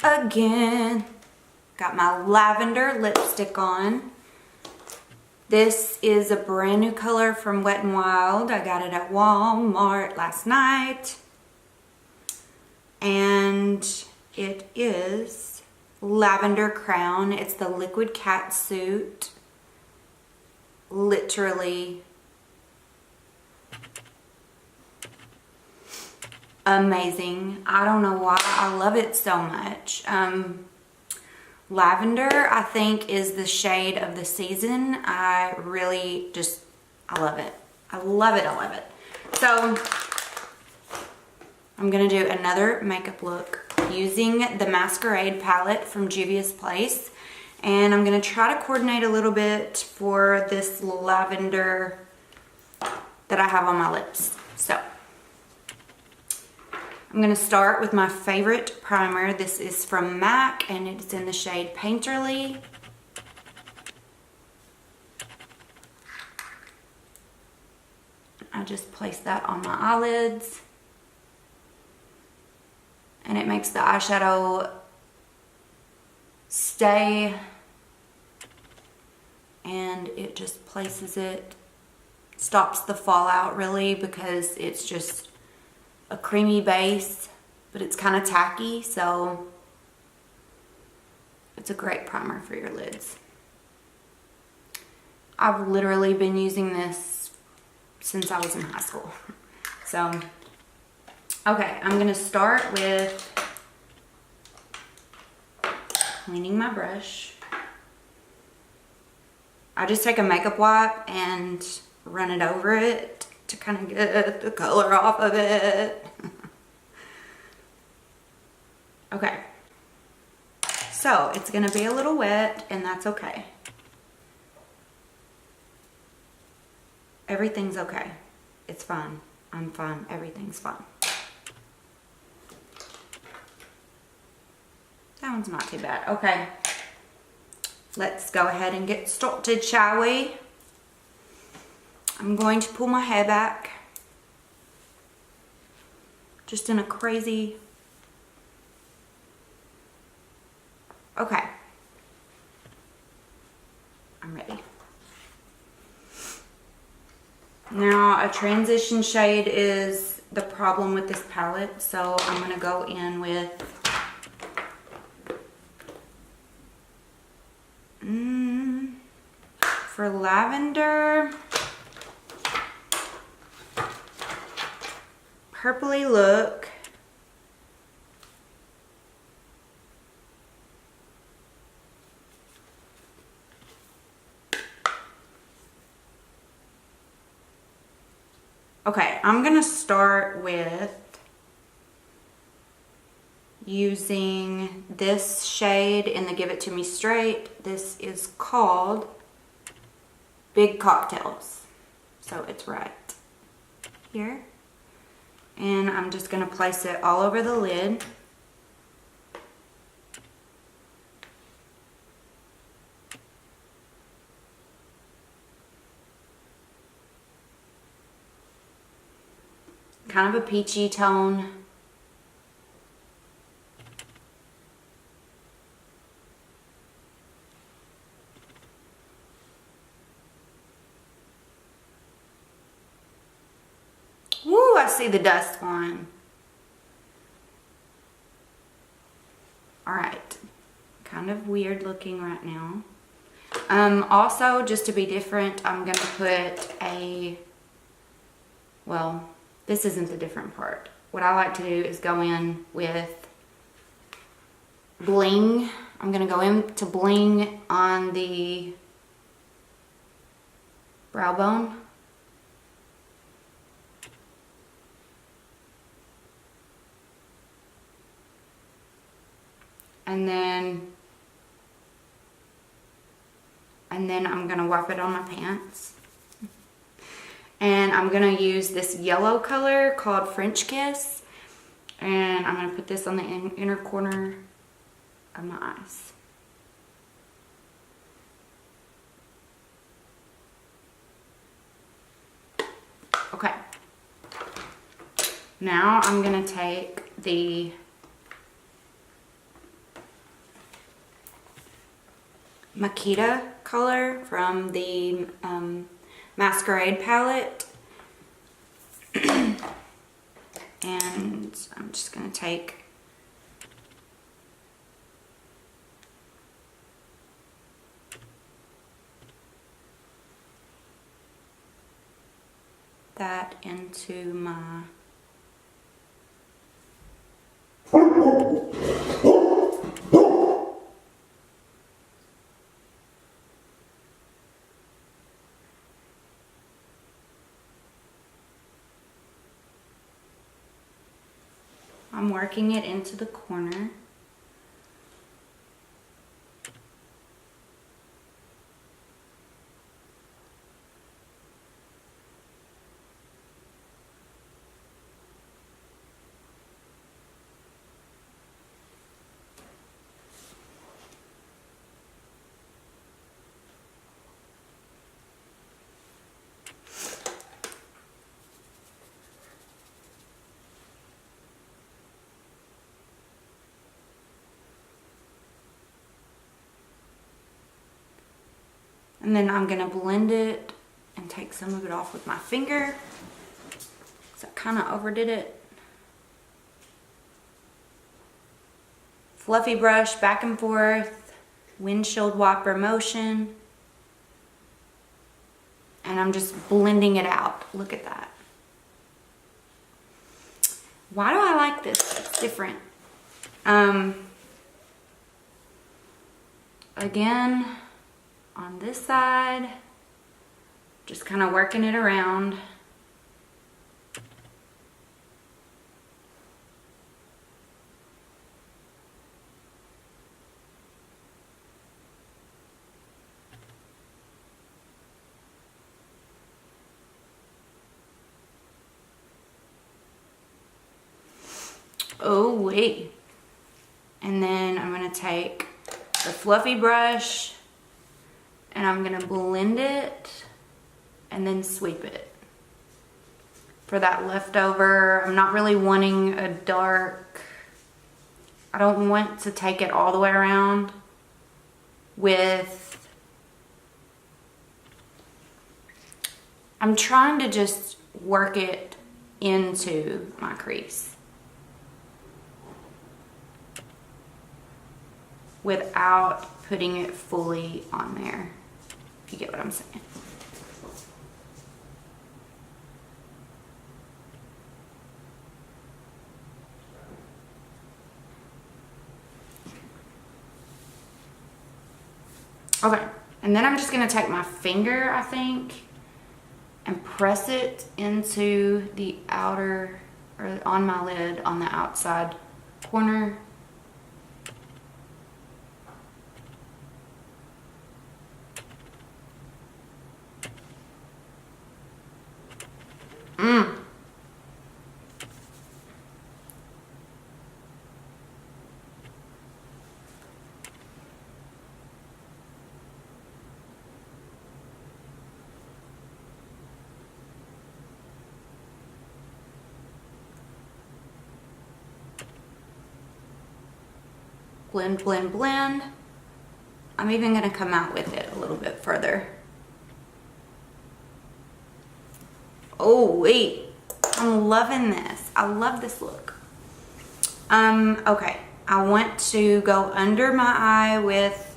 again. Got my lavender lipstick on. This is a brand new color from Wet n Wild. I got it at Walmart last night. And it is Lavender Crown. It's the liquid cat suit. Literally amazing. I don't know why I love it so much. Lavender, I think, is the shade of the season. I really just, I love it. I love it, I love it. So, I'm going to do another makeup look using the Masquerade palette from Juvia's Place. And I'm going to try to coordinate a little bit for this lavender that I have on my lips. So, I'm going to start with my favorite primer. This is from MAC and it's in the shade Painterly. I just place that on my eyelids. And it makes the eyeshadow stay. And it just places it, stops the fallout really, because it's just a creamy base, but it's kind of tacky, so it's a great primer for your lids. I've literally been using this since I was in high school. So, okay, I'm going to start with cleaning my brush. I just take a makeup wipe and run it over it to kind of get the color off of it. Okay. So, it's going to be a little wet, and that's okay. Everything's okay. It's fine. I'm fine. Everything's fine. That one's not too bad. Okay. Let's go ahead and get started, shall we? I'm going to pull my hair back. Just in a crazy... Okay. I'm ready. Now, a transition shade is the problem with this palette, so I'm going to go in with for lavender, purpley look. Okay, I'm going to start with using this shade in the Give It To Me Straight. This is called Big Cocktails. So it's right here. And I'm just going to place it all over the lid. Kind of a peachy tone. Woo, I see the dust one. Alright. Kind of weird looking right now. Also, just to be different, I'm going to put a, well, this isn't the different part. What I like to do is go in with bling. I'm going to go into bling on the brow bone. And then I'm going to wipe it on my pants. And I'm going to use this yellow color called French Kiss. And I'm going to put this on the inner corner of my eyes. Okay. Now I'm going to take the Makita color from the Masquerade palette. And I'm just going to take that into my I'm working it into the corner. And then I'm gonna blend it and take some of it off with my finger. So I kind of overdid it. Fluffy brush, back and forth, windshield wiper motion. And I'm just blending it out. Look at that. Why do I like this? It's different. Again, on this side, just kind of working it around. Oh wait. And then I'm going to take the fluffy brush and I'm going to blend it and then sweep it. For that leftover, I'm not really wanting a dark, I don't want to take it all the way around with, I'm trying to just work it into my crease without putting it fully on there. If you get what I'm saying. Okay, and then I'm just gonna take my finger, I think, and press it into the outer, or on my lid on the outside corner. Blend, blend, blend. I'm even gonna come out with it a little bit further. Oh wait, I'm loving this. I love this look. Okay, I want to go under my eye with,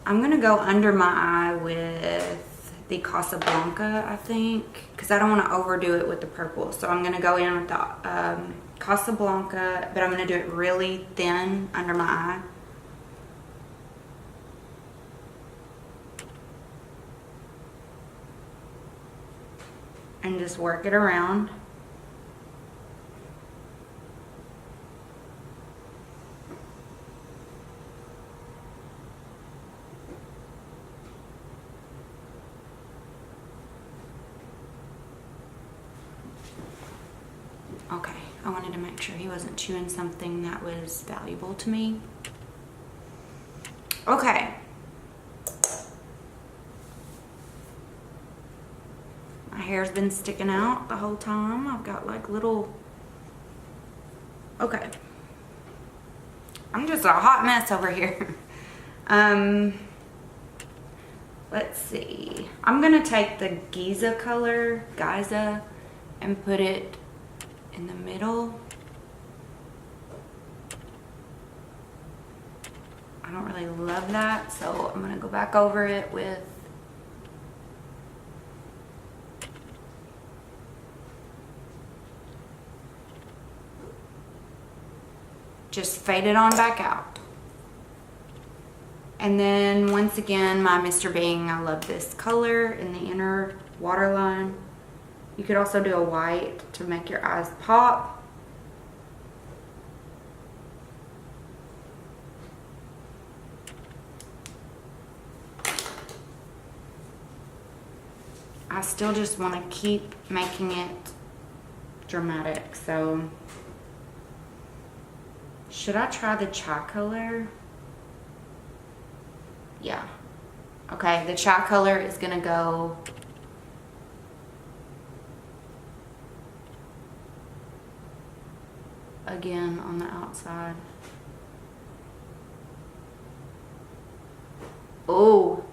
I'm gonna go under my eye with the Casablanca, I think, because I don't want to overdo it with the purple. So I'm gonna go in with the Casablanca, but I'm gonna do it really thin under my eye. And just work it around. Okay, I wanted to make sure he wasn't chewing something that was valuable to me. Okay. My hair's been sticking out the whole time. I've got like little... Okay. I'm just a hot mess over here. Let's see. I'm gonna take the Giza color, and put it in the middle. I don't really love that, so I'm gonna go back over it with just fade it on back out. And then once again, my Mr. Bing, I love this color in the inner waterline. You could also do a white to make your eyes pop. I still just want to keep making it dramatic, so should I try the chai color? Yeah. Okay, the chai color is gonna go again on the outside. Oh.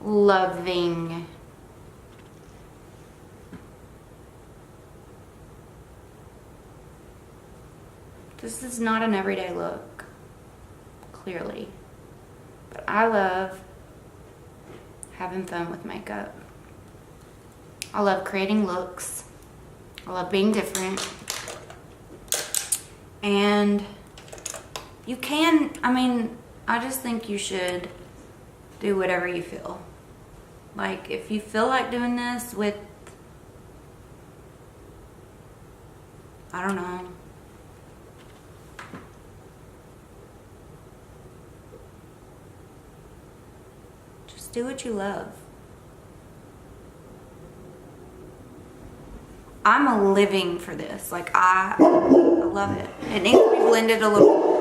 Loving. This is not an everyday look, clearly, but I love having fun with makeup. I love creating looks. I love being different. And you can, I just think you should do whatever you feel. Like, if you feel like doing this with, I don't know, just do what you love. I'm a living for this. Like, I love it. It needs to be blended a little.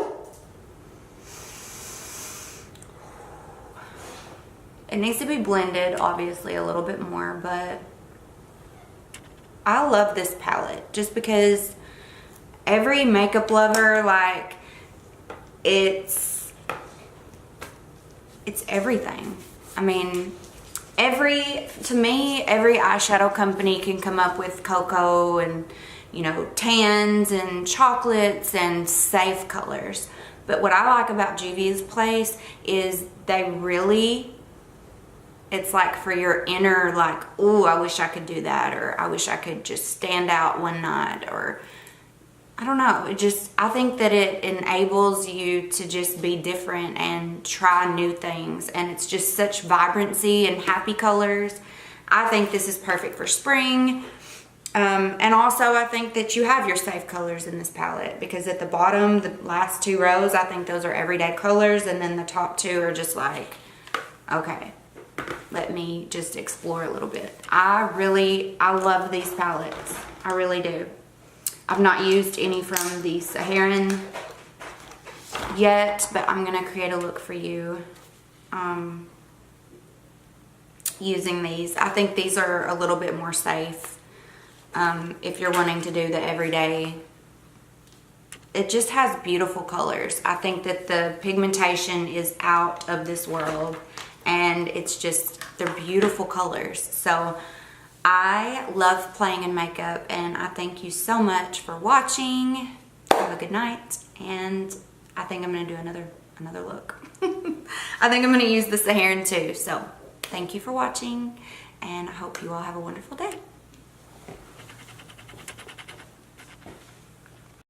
It needs to be blended, obviously, a little bit more, but I love this palette just because every makeup lover, like, it's everything. To me, every eyeshadow company can come up with cocoa and, tans and chocolates and safe colors. But what I like about Juvia's place is it's like for your inner, like, ooh, I wish I could do that, or I wish I could just stand out one night, or I don't know. I think that it enables you to just be different and try new things. And it's just such vibrancy and happy colors. I think this is perfect for spring. And also I think that you have your safe colors in this palette, because at the bottom, the last two rows, I think those are everyday colors. And then the top two are just like, okay, let me just explore a little bit. I love these palettes. I really do. I've not used any from the Saharan yet, but I'm gonna create a look for you using these. I think these are a little bit more safe if you're wanting to do the everyday. It just has beautiful colors. I think that the pigmentation is out of this world, and they're beautiful colors. So I love playing in makeup, and I thank you so much for watching. Have a good night, and I think I'm gonna do another look. I think I'm gonna use the Saharan too. So thank you for watching, and I hope you all have a wonderful day.